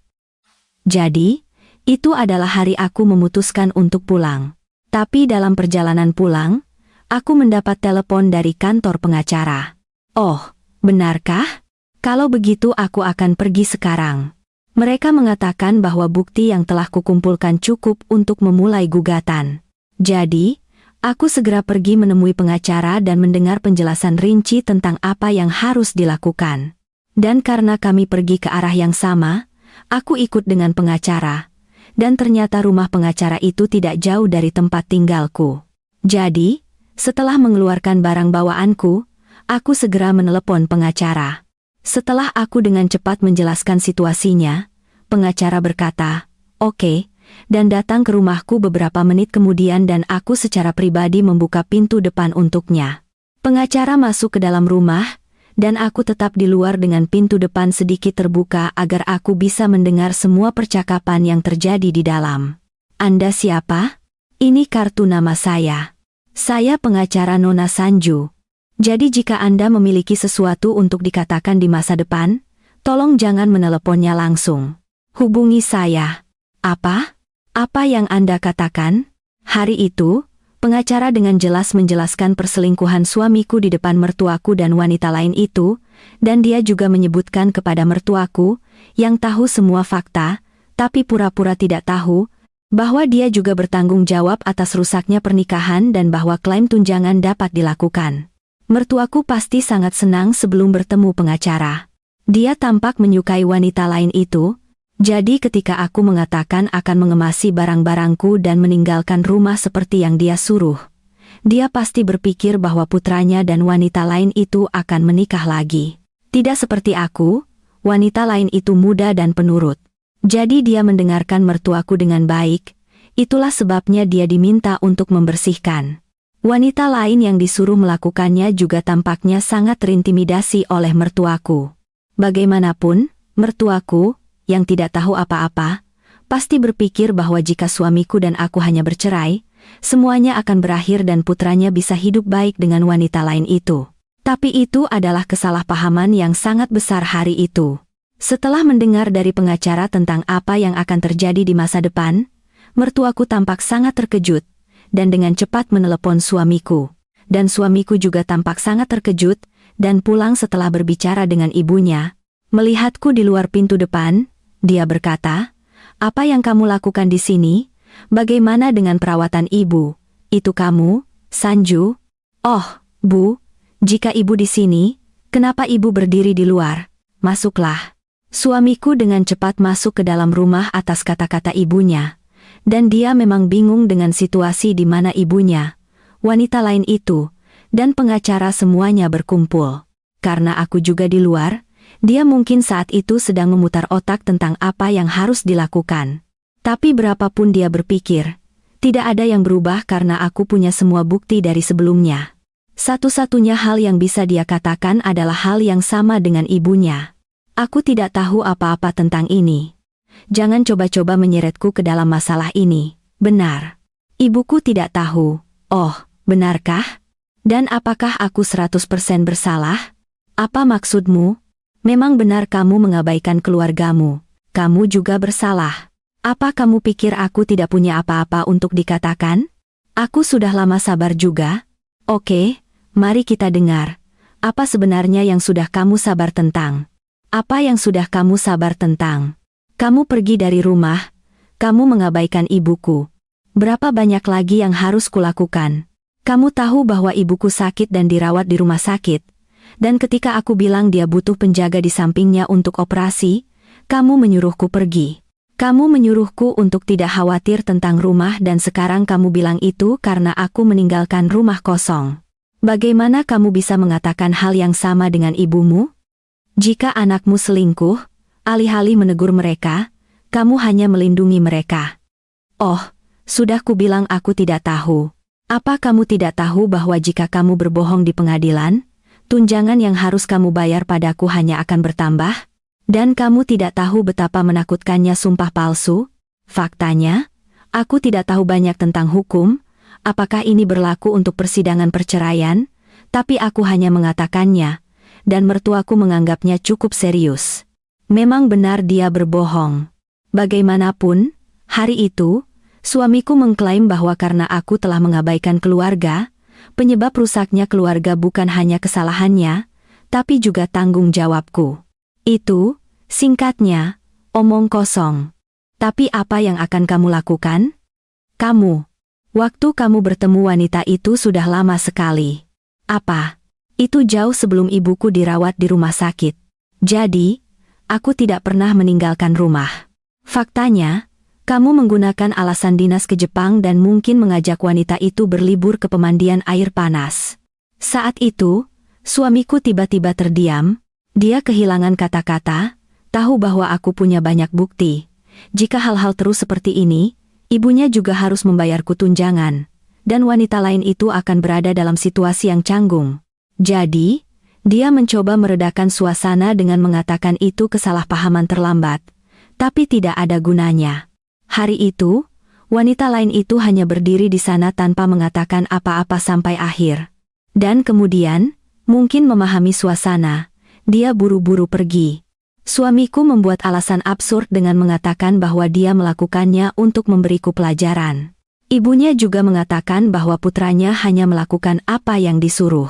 Jadi, itu adalah hari aku memutuskan untuk pulang. Tapi dalam perjalanan pulang, aku mendapat telepon dari kantor pengacara. Oh, benarkah? Kalau begitu aku akan pergi sekarang. Mereka mengatakan bahwa bukti yang telah kukumpulkan cukup untuk memulai gugatan. Jadi, aku segera pergi menemui pengacara dan mendengar penjelasan rinci tentang apa yang harus dilakukan. Dan karena kami pergi ke arah yang sama, aku ikut dengan pengacara. Dan ternyata rumah pengacara itu tidak jauh dari tempat tinggalku. Jadi, setelah mengeluarkan barang bawaanku, aku segera menelepon pengacara. Setelah aku dengan cepat menjelaskan situasinya, pengacara berkata, "Oke," dan datang ke rumahku beberapa menit kemudian dan aku secara pribadi membuka pintu depan untuknya. Pengacara masuk ke dalam rumah, dan aku tetap di luar dengan pintu depan sedikit terbuka agar aku bisa mendengar semua percakapan yang terjadi di dalam. "Anda siapa? Ini kartu nama saya. Saya pengacara Nona Sanju. Jadi jika Anda memiliki sesuatu untuk dikatakan di masa depan, tolong jangan meneleponnya langsung. Hubungi saya." "Apa? Apa yang Anda katakan?" Hari itu, pengacara dengan jelas menjelaskan perselingkuhan suamiku di depan mertuaku dan wanita lain itu, dan dia juga menyebutkan kepada mertuaku, yang tahu semua fakta, tapi pura-pura tidak tahu, bahwa dia juga bertanggung jawab atas rusaknya pernikahan dan bahwa klaim tunjangan dapat dilakukan. Mertuaku pasti sangat senang sebelum bertemu pengacara. Dia tampak menyukai wanita lain itu. Jadi ketika aku mengatakan akan mengemasi barang-barangku dan meninggalkan rumah seperti yang dia suruh, dia pasti berpikir bahwa putranya dan wanita lain itu akan menikah lagi. Tidak seperti aku, wanita lain itu muda dan penurut. Jadi dia mendengarkan mertuaku dengan baik, itulah sebabnya dia diminta untuk membersihkan. Wanita lain yang disuruh melakukannya juga tampaknya sangat terintimidasi oleh mertuaku. Bagaimanapun, mertuaku, yang tidak tahu apa-apa, pasti berpikir bahwa jika suamiku dan aku hanya bercerai, semuanya akan berakhir dan putranya bisa hidup baik dengan wanita lain itu. Tapi itu adalah kesalahpahaman yang sangat besar hari itu. Setelah mendengar dari pengacara tentang apa yang akan terjadi di masa depan, mertuaku tampak sangat terkejut, dan dengan cepat menelepon suamiku. Dan suamiku juga tampak sangat terkejut, dan pulang setelah berbicara dengan ibunya. Melihatku di luar pintu depan, dia berkata, "Apa yang kamu lakukan di sini? Bagaimana dengan perawatan ibu? Itu kamu, Sanju?" "Oh, Bu, jika ibu di sini, kenapa ibu berdiri di luar? Masuklah." Suamiku dengan cepat masuk ke dalam rumah atas kata-kata ibunya. Dan dia memang bingung dengan situasi di mana ibunya, wanita lain itu, dan pengacara semuanya berkumpul. Karena aku juga di luar, dia mungkin saat itu sedang memutar otak tentang apa yang harus dilakukan. Tapi berapapun dia berpikir, tidak ada yang berubah karena aku punya semua bukti dari sebelumnya. Satu-satunya hal yang bisa dia katakan adalah hal yang sama dengan ibunya. Aku tidak tahu apa-apa tentang ini. Jangan coba-coba menyeretku ke dalam masalah ini. Benar. Ibuku tidak tahu. Oh, benarkah? Dan apakah aku 100% bersalah? Apa maksudmu? Memang benar kamu mengabaikan keluargamu. Kamu juga bersalah. Apa kamu pikir aku tidak punya apa-apa untuk dikatakan? Aku sudah lama sabar juga. Oke, mari kita dengar. Apa sebenarnya yang sudah kamu sabar tentang? Apa yang sudah kamu sabar tentang? Kamu pergi dari rumah, kamu mengabaikan ibuku. Berapa banyak lagi yang harus kulakukan? Kamu tahu bahwa ibuku sakit dan dirawat di rumah sakit. Dan ketika aku bilang dia butuh penjaga di sampingnya untuk operasi, kamu menyuruhku pergi. Kamu menyuruhku untuk tidak khawatir tentang rumah dan sekarang kamu bilang itu karena aku meninggalkan rumah kosong. Bagaimana kamu bisa mengatakan hal yang sama dengan ibumu? Jika anakmu selingkuh, alih-alih menegur mereka, kamu hanya melindungi mereka. Oh, sudah kubilang aku tidak tahu. Apa kamu tidak tahu bahwa jika kamu berbohong di pengadilan, tunjangan yang harus kamu bayar padaku hanya akan bertambah? Dan kamu tidak tahu betapa menakutkannya sumpah palsu? Faktanya, aku tidak tahu banyak tentang hukum, apakah ini berlaku untuk persidangan perceraian, tapi aku hanya mengatakannya, dan mertuaku menganggapnya cukup serius. Memang benar dia berbohong. Bagaimanapun, hari itu, suamiku mengklaim bahwa karena aku telah mengabaikan keluarga, penyebab rusaknya keluarga bukan hanya kesalahannya, tapi juga tanggung jawabku. Itu, singkatnya, omong kosong. Tapi apa yang akan kamu lakukan? Waktu kamu bertemu wanita itu sudah lama sekali. Apa? Itu jauh sebelum ibuku dirawat di rumah sakit. Jadi, aku tidak pernah meninggalkan rumah. Faktanya, kamu menggunakan alasan dinas ke Jepang dan mungkin mengajak wanita itu berlibur ke pemandian air panas. Saat itu, suamiku tiba-tiba terdiam. Dia kehilangan kata-kata, tahu bahwa aku punya banyak bukti. Jika hal-hal terus seperti ini, ibunya juga harus membayarku tunjangan. Dan wanita lain itu akan berada dalam situasi yang canggung. Jadi, dia mencoba meredakan suasana dengan mengatakan itu kesalahpahaman terlambat, tapi tidak ada gunanya. Hari itu, wanita lain itu hanya berdiri di sana tanpa mengatakan apa-apa sampai akhir. Dan kemudian, mungkin memahami suasana, dia buru-buru pergi. Suamiku membuat alasan absurd dengan mengatakan bahwa dia melakukannya untuk memberiku pelajaran. Ibunya juga mengatakan bahwa putranya hanya melakukan apa yang disuruh.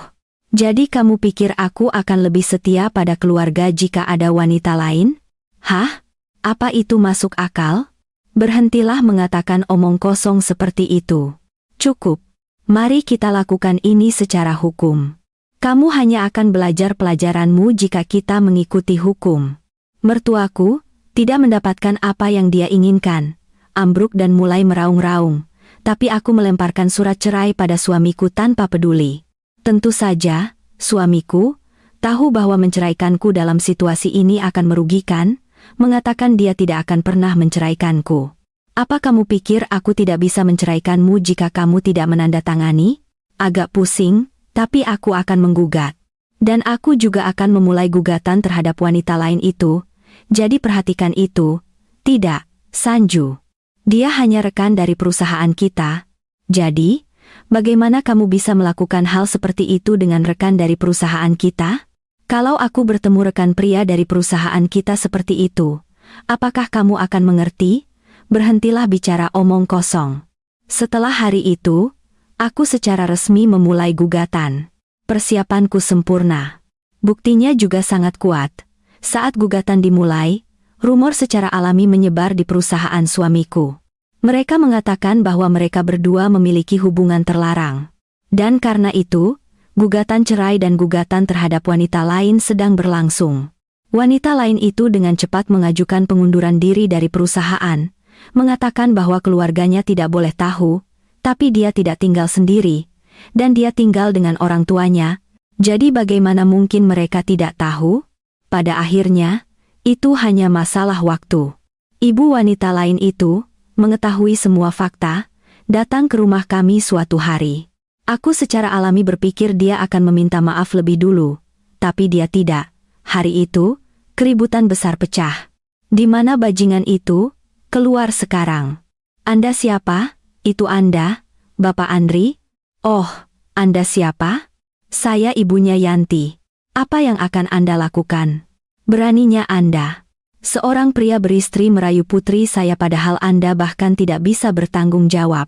Jadi kamu pikir aku akan lebih setia pada keluarga jika ada wanita lain? Hah? Apa itu masuk akal? Berhentilah mengatakan omong kosong seperti itu. Cukup. Mari kita lakukan ini secara hukum. Kamu hanya akan belajar pelajaranmu jika kita mengikuti hukum. Mertuaku tidak mendapatkan apa yang dia inginkan, ambruk dan mulai meraung-raung, tapi aku melemparkan surat cerai pada suamiku tanpa peduli. Tentu saja, suamiku tahu bahwa menceraikanku dalam situasi ini akan merugikan, mengatakan dia tidak akan pernah menceraikanku. Apa kamu pikir aku tidak bisa menceraikanmu jika kamu tidak menandatangani? Agak pusing, tapi aku akan menggugat. Dan aku juga akan memulai gugatan terhadap wanita lain itu, jadi perhatikan itu. Tidak, Sanju. Dia hanya rekan dari perusahaan kita. Jadi, bagaimana kamu bisa melakukan hal seperti itu dengan rekan dari perusahaan kita? Kalau aku bertemu rekan pria dari perusahaan kita seperti itu, apakah kamu akan mengerti? Berhentilah bicara omong kosong. Setelah hari itu, aku secara resmi memulai gugatan. Persiapanku sempurna. Buktinya juga sangat kuat. Saat gugatan dimulai, rumor secara alami menyebar di perusahaan suamiku. Mereka mengatakan bahwa mereka berdua memiliki hubungan terlarang. Dan karena itu, gugatan cerai dan gugatan terhadap wanita lain sedang berlangsung. Wanita lain itu dengan cepat mengajukan pengunduran diri dari perusahaan, mengatakan bahwa keluarganya tidak boleh tahu, tapi dia tidak tinggal sendiri, dan dia tinggal dengan orang tuanya, jadi bagaimana mungkin mereka tidak tahu? Pada akhirnya, itu hanya masalah waktu. Ibu wanita lain itu, mengetahui semua fakta, datang ke rumah kami suatu hari. Aku secara alami berpikir dia akan meminta maaf lebih dulu, tapi dia tidak. Hari itu, keributan besar pecah. Di mana bajingan itu? Keluar sekarang. Anda siapa? Itu Anda, Bapak Andri? Oh, Anda siapa? Saya ibunya Yanti. Apa yang akan Anda lakukan? Beraninya Anda. Seorang pria beristri merayu putri saya padahal Anda bahkan tidak bisa bertanggung jawab.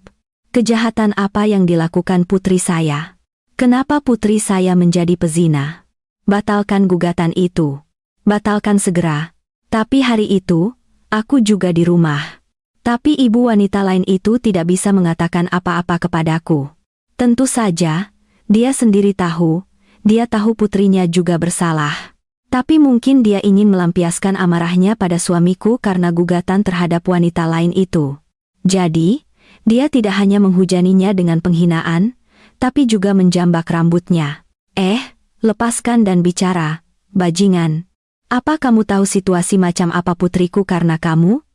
Kejahatan apa yang dilakukan putri saya? Kenapa putri saya menjadi pezina? Batalkan gugatan itu. Batalkan segera. Tapi hari itu, aku juga di rumah. Tapi ibu wanita lain itu tidak bisa mengatakan apa-apa kepadaku. Tentu saja, dia sendiri tahu, dia tahu putrinya juga bersalah. Tapi mungkin dia ingin melampiaskan amarahnya pada suamiku karena gugatan terhadap wanita lain itu. Jadi, dia tidak hanya menghujaninya dengan penghinaan, tapi juga menjambak rambutnya. Lepaskan dan bicara, bajingan. Apa kamu tahu situasi macam apa putriku karena kamu?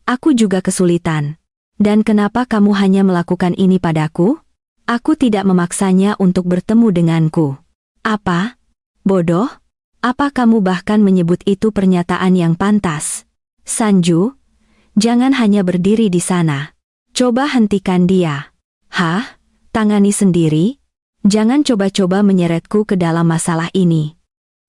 Aku juga kesulitan. Dan kenapa kamu hanya melakukan ini padaku? Aku tidak memaksanya untuk bertemu denganku. Apa? Bodoh? Apa kamu bahkan menyebut itu pernyataan yang pantas? Sanju, jangan hanya berdiri di sana. Coba hentikan dia. Hah? Tangani sendiri? Jangan coba-coba menyeretku ke dalam masalah ini.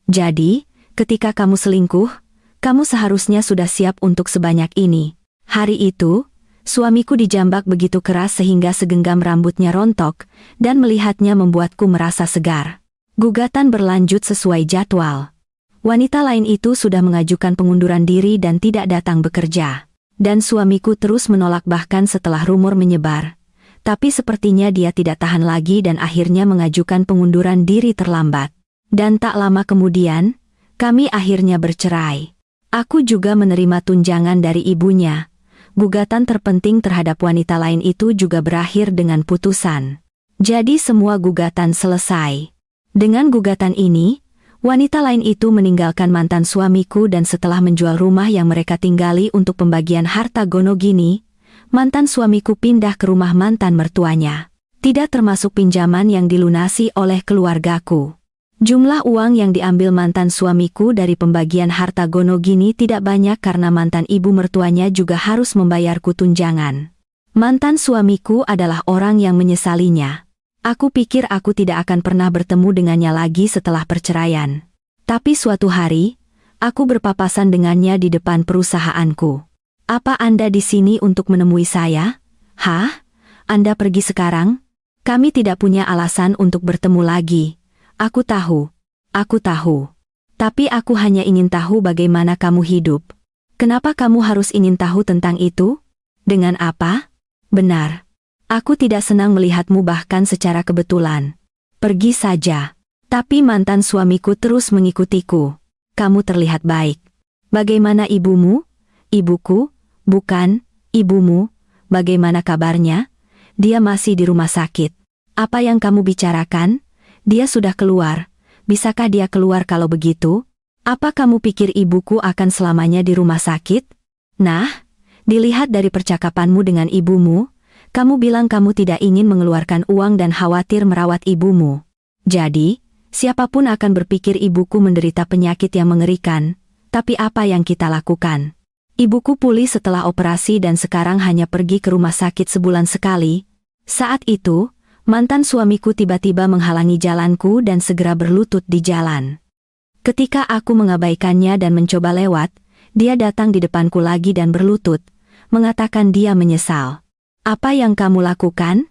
Jadi, ketika kamu selingkuh, kamu seharusnya sudah siap untuk sebanyak ini. Hari itu, suamiku dijambak begitu keras sehingga segenggam rambutnya rontok, dan melihatnya membuatku merasa segar. Gugatan berlanjut sesuai jadwal. Wanita lain itu sudah mengajukan pengunduran diri dan tidak datang bekerja. Dan suamiku terus menolak bahkan setelah rumor menyebar. Tapi sepertinya dia tidak tahan lagi dan akhirnya mengajukan pengunduran diri terlambat. Dan tak lama kemudian, kami akhirnya bercerai. Aku juga menerima tunjangan dari ibunya. Gugatan terpenting terhadap wanita lain itu juga berakhir dengan putusan. Jadi semua gugatan selesai. Dengan gugatan ini, wanita lain itu meninggalkan mantan suamiku dan setelah menjual rumah yang mereka tinggali untuk pembagian harta gono gini, mantan suamiku pindah ke rumah mantan mertuanya. Tidak termasuk pinjaman yang dilunasi oleh keluargaku. Jumlah uang yang diambil mantan suamiku dari pembagian harta gono gini tidak banyak karena mantan ibu mertuanya juga harus membayarku tunjangan. Mantan suamiku adalah orang yang menyesalinya. Aku pikir aku tidak akan pernah bertemu dengannya lagi setelah perceraian. Tapi suatu hari, aku berpapasan dengannya di depan perusahaanku. Apa Anda di sini untuk menemui saya? Hah? Anda pergi sekarang? Kami tidak punya alasan untuk bertemu lagi. Aku tahu. Tapi aku hanya ingin tahu bagaimana kamu hidup. Kenapa kamu harus ingin tahu tentang itu? Dengan apa? Benar. Aku tidak senang melihatmu bahkan secara kebetulan. Pergi saja. Tapi mantan suamiku terus mengikutiku. Kamu terlihat baik. Bagaimana ibumu? Ibuku? Bukan, ibumu. Bagaimana kabarnya? Dia masih di rumah sakit. Apa yang kamu bicarakan? Dia sudah keluar. Bisakah dia keluar kalau begitu? Apa kamu pikir ibuku akan selamanya di rumah sakit? Nah, dilihat dari percakapanmu dengan ibumu, kamu bilang kamu tidak ingin mengeluarkan uang dan khawatir merawat ibumu. Jadi, siapapun akan berpikir ibuku menderita penyakit yang mengerikan. Tapi apa yang kita lakukan? Ibuku pulih setelah operasi dan sekarang hanya pergi ke rumah sakit sebulan sekali. Saat itu, mantan suamiku tiba-tiba menghalangi jalanku dan segera berlutut di jalan. Ketika aku mengabaikannya dan mencoba lewat, dia datang di depanku lagi dan berlutut, mengatakan dia menyesal. Apa yang kamu lakukan?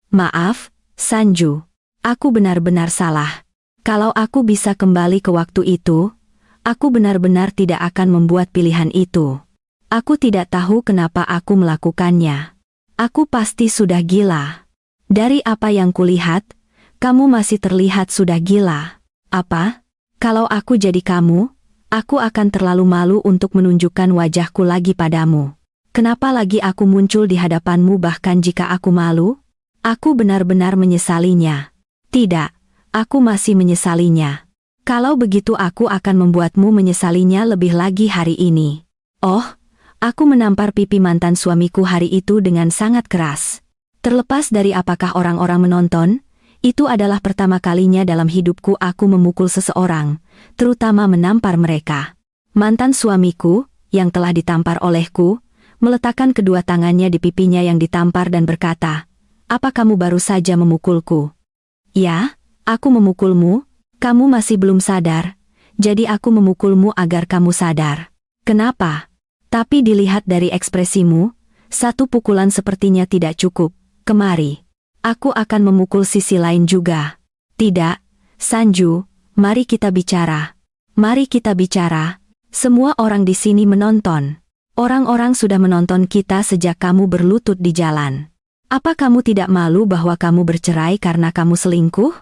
Maaf, Sanju. Aku benar-benar salah. Kalau aku bisa kembali ke waktu itu, aku benar-benar tidak akan membuat pilihan itu. Aku tidak tahu kenapa aku melakukannya. Aku pasti sudah gila. Dari apa yang kulihat, kamu masih terlihat sudah gila. Apa? Kalau aku jadi kamu, aku akan terlalu malu untuk menunjukkan wajahku lagi padamu. Kenapa lagi aku muncul di hadapanmu bahkan jika aku malu? Aku benar-benar menyesalinya. Tidak, aku masih menyesalinya. Kalau begitu aku akan membuatmu menyesalinya lebih lagi hari ini. Oh, aku menampar pipi mantan suamiku hari itu dengan sangat keras. Terlepas dari apakah orang-orang menonton, itu adalah pertama kalinya dalam hidupku aku memukul seseorang, terutama menampar mereka. Mantan suamiku, yang telah ditampar olehku, meletakkan kedua tangannya di pipinya yang ditampar dan berkata, "Apa kamu baru saja memukulku?" "Ya, aku memukulmu, kamu masih belum sadar, jadi aku memukulmu agar kamu sadar." "Kenapa?" "Tapi dilihat dari ekspresimu, satu pukulan sepertinya tidak cukup. Kemari. Aku akan memukul sisi lain juga." "Tidak, Sanju, mari kita bicara. Mari kita bicara. Semua orang di sini menonton. Orang-orang sudah menonton kita sejak kamu berlutut di jalan. Apa kamu tidak malu bahwa kamu bercerai karena kamu selingkuh?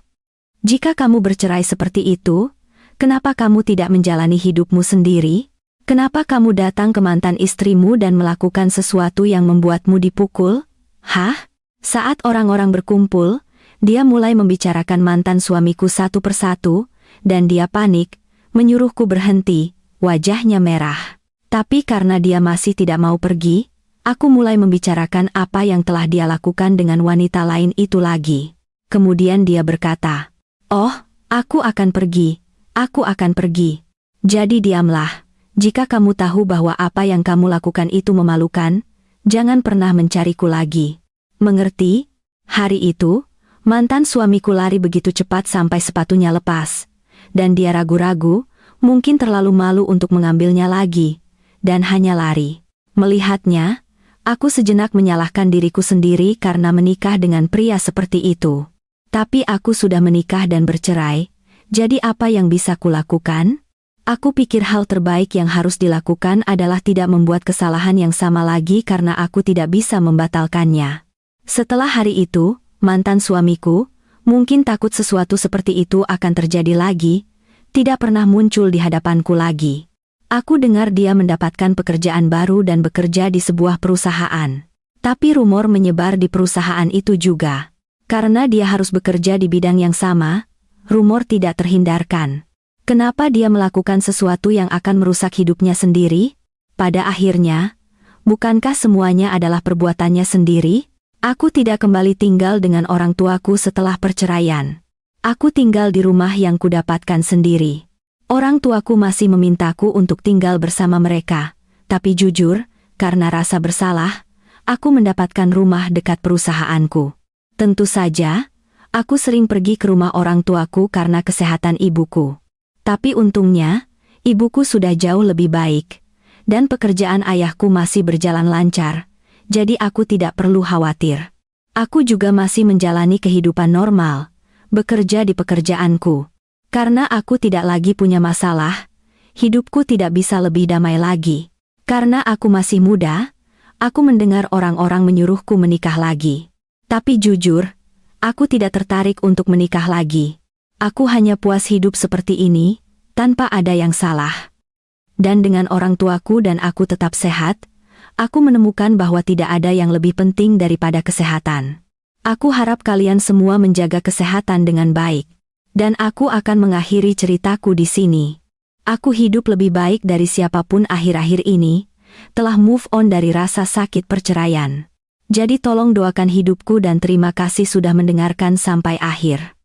Jika kamu bercerai seperti itu, kenapa kamu tidak menjalani hidupmu sendiri? Kenapa kamu datang ke mantan istrimu dan melakukan sesuatu yang membuatmu dipukul? Hah?" Saat orang-orang berkumpul, dia mulai membicarakan mantan suamiku satu persatu, dan dia panik, menyuruhku berhenti, wajahnya merah. Tapi karena dia masih tidak mau pergi, aku mulai membicarakan apa yang telah dia lakukan dengan wanita lain itu lagi. Kemudian dia berkata, "Oh, aku akan pergi, aku akan pergi. Jadi diamlah, jika kamu tahu bahwa apa yang kamu lakukan itu memalukan, jangan pernah mencariku lagi. Mengerti?" Hari itu, mantan suamiku lari begitu cepat sampai sepatunya lepas, dan dia ragu-ragu, mungkin terlalu malu untuk mengambilnya lagi, dan hanya lari. Melihatnya, aku sejenak menyalahkan diriku sendiri karena menikah dengan pria seperti itu. Tapi aku sudah menikah dan bercerai, jadi apa yang bisa kulakukan? Aku pikir hal terbaik yang harus dilakukan adalah tidak membuat kesalahan yang sama lagi karena aku tidak bisa membatalkannya. Setelah hari itu, mantan suamiku, mungkin takut sesuatu seperti itu akan terjadi lagi, tidak pernah muncul di hadapanku lagi. Aku dengar dia mendapatkan pekerjaan baru dan bekerja di sebuah perusahaan. Tapi rumor menyebar di perusahaan itu juga. Karena dia harus bekerja di bidang yang sama, rumor tidak terhindarkan. Kenapa dia melakukan sesuatu yang akan merusak hidupnya sendiri? Pada akhirnya, bukankah semuanya adalah perbuatannya sendiri? Aku tidak kembali tinggal dengan orang tuaku setelah perceraian. Aku tinggal di rumah yang kudapatkan sendiri. Orang tuaku masih memintaku untuk tinggal bersama mereka, tapi jujur, karena rasa bersalah, aku mendapatkan rumah dekat perusahaanku. Tentu saja, aku sering pergi ke rumah orang tuaku karena kesehatan ibuku. Tapi untungnya, ibuku sudah jauh lebih baik, dan pekerjaan ayahku masih berjalan lancar, jadi aku tidak perlu khawatir. Aku juga masih menjalani kehidupan normal, bekerja di pekerjaanku. Karena aku tidak lagi punya masalah, hidupku tidak bisa lebih damai lagi. Karena aku masih muda, aku mendengar orang-orang menyuruhku menikah lagi. Tapi jujur, aku tidak tertarik untuk menikah lagi. Aku hanya puas hidup seperti ini, tanpa ada yang salah. Dan dengan orang tuaku dan aku tetap sehat, aku menemukan bahwa tidak ada yang lebih penting daripada kesehatan. Aku harap kalian semua menjaga kesehatan dengan baik. Dan aku akan mengakhiri ceritaku di sini. Aku hidup lebih baik dari siapapun akhir-akhir ini, telah move on dari rasa sakit perceraian. Jadi tolong doakan hidupku dan terima kasih sudah mendengarkan sampai akhir.